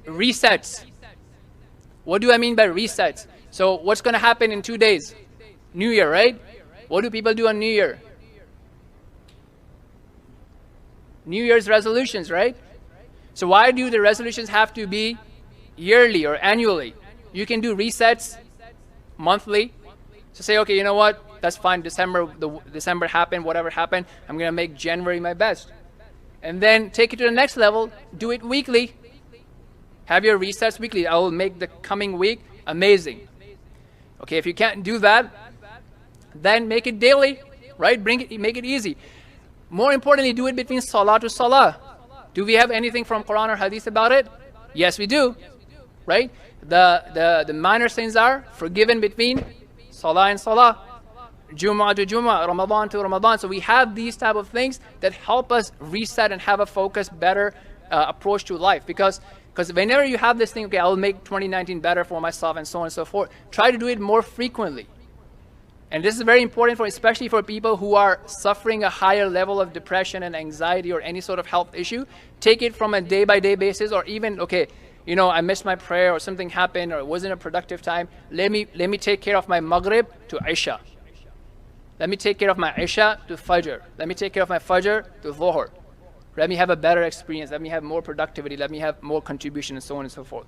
resets. What do I mean by resets? So what's going to happen in 2 days? New Year, right? What do people do on New Year? New Year's resolutions, right? So why do the resolutions have to be yearly or annually? You can do resets monthly. So say, okay, you know what? That's fine. December happened, whatever happened. I'm going to make January my best. And then take it to the next level. Do it weekly. Have your resets weekly. I will make the coming week amazing. Okay, if you can't do that, then make it daily, right? Make it easy. More importantly, do it between salah to salah. Do we have anything from Quran or Hadith about it? Yes, we do, right? The minor sins are forgiven between salah and salah, Jumu'ah to Jumu'ah, Ramadan to Ramadan. So we have these type of things that help us reset and have a focused, better approach to life. Because whenever you have this thing, okay, I'll make 2019 better for myself and so on and so forth, try to do it more frequently. And this is very important especially for people who are suffering a higher level of depression and anxiety or any sort of health issue. Take it from a day-by-day basis, or even, okay, you know, I missed my prayer or something happened or it wasn't a productive time. Let me take care of my Maghrib to Isha. Let me take care of my Isha to Fajr. Let me take care of my Fajr to Dhuhr. Let me have a better experience. Let me have more productivity. Let me have more contribution and so on and so forth.